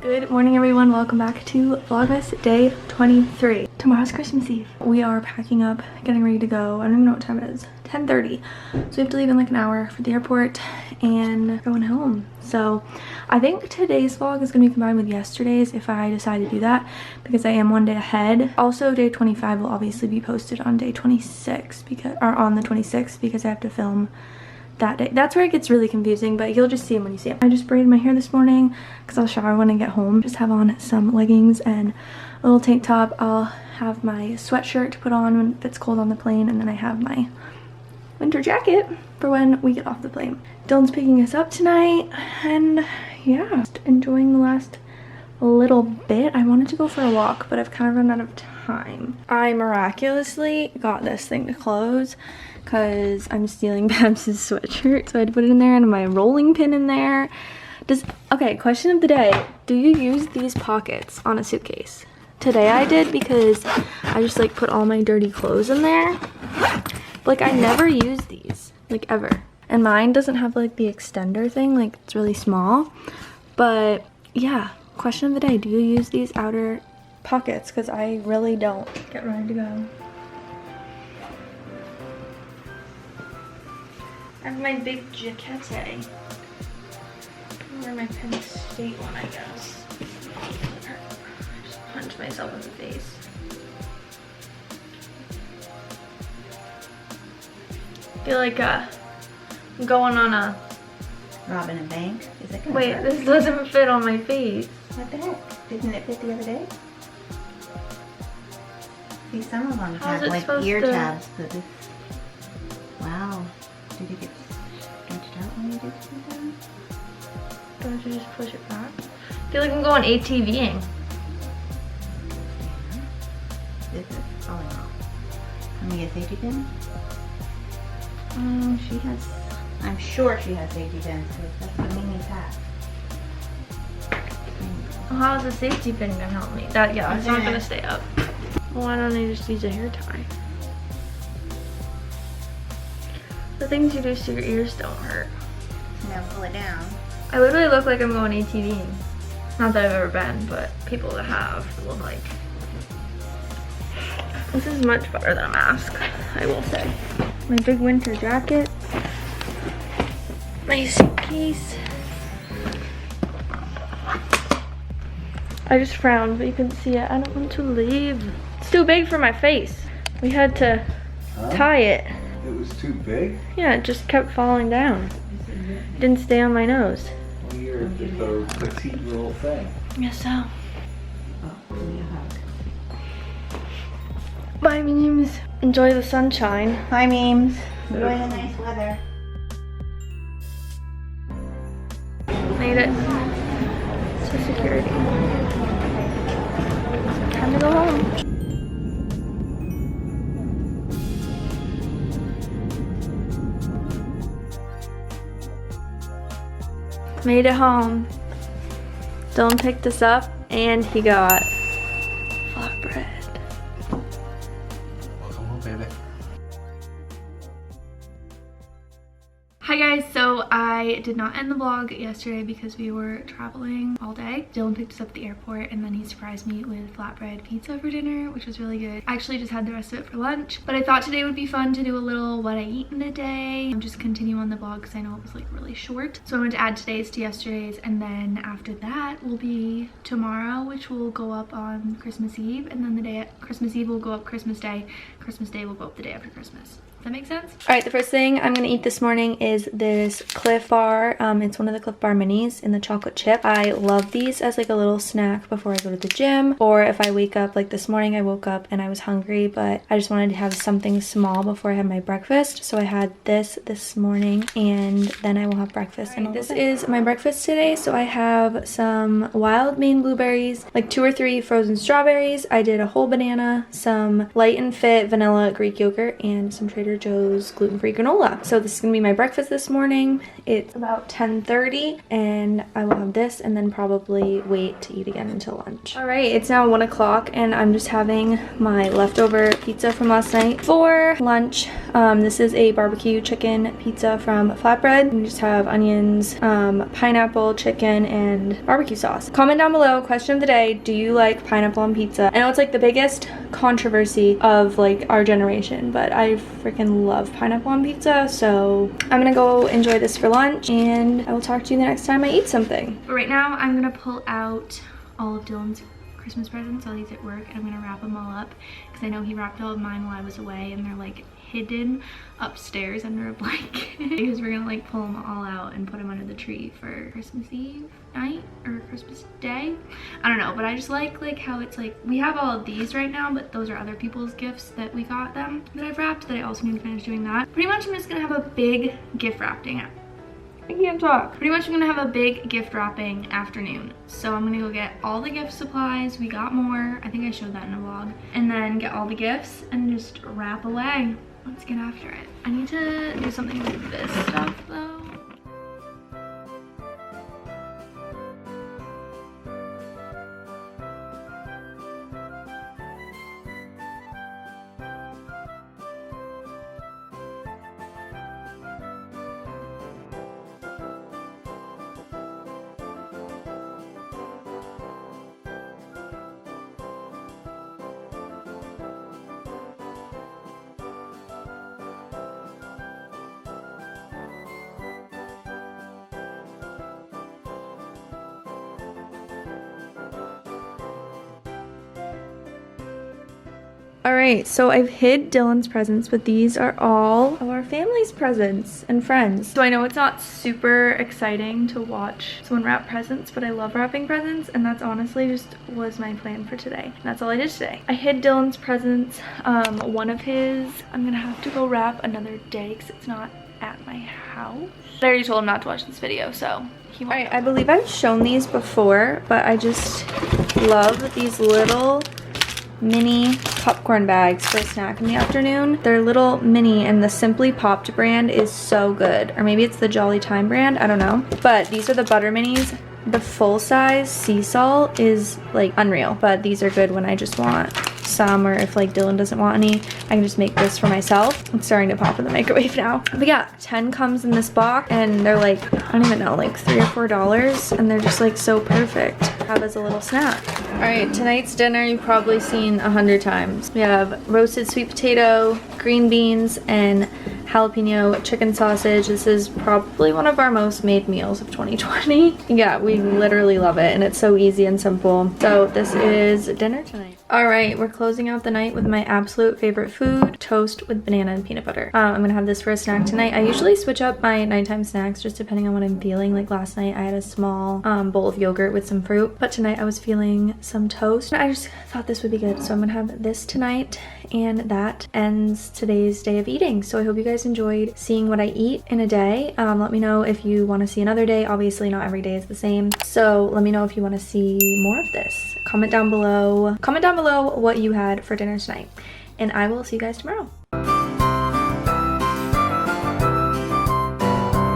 Good morning everyone, welcome back to Vlogmas day 23. Tomorrow's Christmas Eve. We are packing up, getting ready to go. I don't even know what time it is. 10:30. So we have to leave in like an hour for the airport and going home. So I think today's vlog is going to be combined with yesterday's if I decide to do that, because I am one day ahead. Also day 25 will obviously be posted on day 26 because, or on the 26th, because I have to film that day. That's where it gets really confusing, but you'll just see them when you see them. I just braided my hair this morning because I'll shower when I get home. Just have on some leggings and a little tank top. I'll have my sweatshirt to put on when it's cold on the plane, and then I have my winter jacket for when we get off the plane. Dylan's picking us up tonight, and yeah, just enjoying the last little bit. I wanted to go for a walk, but I've kind of run out of time. I miraculously got this thing to close because I'm stealing Babs's sweatshirt, so I had to put it in there and my rolling pin in there. Okay, question of the day, do you use these pockets on a suitcase? Today I did, because I just like put all my dirty clothes in there. Like I never use these, like ever. And mine doesn't have like the extender thing, like it's really small. But yeah, question of the day, do you use these outer pockets? Because I really don't. Get ready to go. I have my big jacket. Where my Penn State one, I guess. Just punch myself in the face. I feel like I'm going on a robbing a bank? Is that wait, this doesn't fit on my face. What the heck? Didn't it fit the other day? See, some of them have like ear tabs, but this... Wow. Did it get stretched out when you did something? Don't you just push it back? I feel like I'm going ATVing. Yeah. This is falling off. Can we get safety pins? She has... I'm sure she has safety pins, because that's what Mimi's have. Well, how is a safety pin gonna help me? That, yeah, it's not gonna stay up. Well, why don't I just use a hair tie? The things you do so your ears don't hurt. Now pull it down. I literally look like I'm going ATVing. Not that I've ever been, but people that have look like. This is much better than a mask, I will say. My big winter jacket. My suitcase. I just frowned, but you couldn't see it. I don't want to leave. It's too big for my face. We had to tie it. It was too big? Yeah, it just kept falling down. It didn't stay on my nose. Well, you're just a petite little thing. Yes, so. Oh, give me a hug. Bye, memes. Enjoy the sunshine. Bye, memes. Enjoy the nice weather. Made it to security. Time to go home. Made it home. Dylan picked us up and he got flatbread. Welcome home, baby. Hi guys, so I did not end the vlog yesterday because we were traveling all day. Dylan picked us up at the airport and then he surprised me with flatbread pizza for dinner, which was really good. I actually just had the rest of it for lunch, but I thought today would be fun to do a little what I eat in a day. I'm just continue on the vlog because I know it was like really short. So I wanted to add today's to yesterday's, and then after that will be tomorrow, which will go up on Christmas Eve, and then the day at Christmas Eve will go up Christmas Day. Christmas Day will go up the day after Christmas. Does that make sense? All right, the first thing I'm gonna eat this morning is this Cliff Bar. It's one of the Cliff Bar minis in the chocolate chip. I love these as like a little snack before I go to the gym, or if I wake up, like this morning I woke up and I was hungry, but I just wanted to have something small before I had my breakfast. So I had this morning, and then I will have breakfast. And this is my breakfast today. So I have some wild Maine blueberries, like 2 or 3 frozen strawberries. I did a whole banana, some Light and Fit vanilla Greek yogurt, and some Trader Trader Joe's gluten-free granola. So this is gonna be my breakfast this morning. It's about 10:30 and I will have this and then probably wait to eat again until lunch. All right, it's now 1 o'clock and I'm just having my leftover pizza from last night for lunch. This is a barbecue chicken pizza from Flatbread. You just have onions, pineapple, chicken, and barbecue sauce. Comment down below, question of the day, do you like pineapple on pizza? I know it's like the biggest controversy of like our generation, but I freaking love pineapple on pizza, so I'm gonna go enjoy this for lunch and I will talk to you the next time I eat something. But right now I'm gonna pull out all of Dylan's Christmas presents. So he's at work and I'm gonna wrap them all up because I know he wrapped all of mine while I was away and they're like hidden upstairs under a blanket because we're gonna like pull them all out and put them under the tree for Christmas Eve night or Christmas Day. I don't know, but I just like how it's like we have all of these right now, but those are other people's gifts that we got them that I've wrapped that I also need to finish doing that. Pretty much I'm just gonna have a big gift wrapping. I can't talk. Pretty much I'm gonna have a big gift wrapping afternoon. So I'm gonna go get all the gift supplies. We got more. I think I showed that in a vlog. And then get all the gifts and just wrap away. Let's get after it. I need to do something with this stuff though. All right, so I've hid Dylan's presents, but these are all of our family's presents and friends. So I know it's not super exciting to watch someone wrap presents, but I love wrapping presents, and that's honestly just was my plan for today. And that's all I did today. I hid Dylan's presents. One of his, I'm gonna have to go wrap another day because it's not at my house. I already told him not to watch this video, so he won't. All right, I believe I've shown these before, but I just love these little mini popcorn bags for a snack in the afternoon. They're little mini and the Simply Popped brand is so good. Or maybe it's the Jolly Time brand, I don't know. But these are the butter minis. The full size sea salt is like unreal, but these are good when I just want some, or if like Dylan doesn't want any, I can just make this for myself. It's starting to pop in the microwave now. But yeah, 10 comes in this box and they're like, I don't even know, like $3 or $4, and they're just like so perfect to have as a little snack. All right, tonight's dinner you've probably seen 100 times. We have roasted sweet potato, green beans, and jalapeno chicken sausage. This is probably one of our most made meals of 2020. Yeah, we literally love it and it's so easy and simple. So this is dinner tonight. All right, we're closing out the night with my absolute favorite food, toast with banana and peanut butter. I'm gonna have this for a snack tonight. I usually switch up my nighttime snacks just depending on what I'm feeling. Like last night I had a small bowl of yogurt with some fruit, but tonight I was feeling some toast. I just thought this would be good. So I'm gonna have this tonight, and that ends today's day of eating. So I hope you guys enjoyed seeing what I eat in a day. Let me know if you wanna see another day. Obviously not every day is the same. So let me know if you wanna see more of this. Comment down below what you had for dinner tonight, and I will see you guys tomorrow.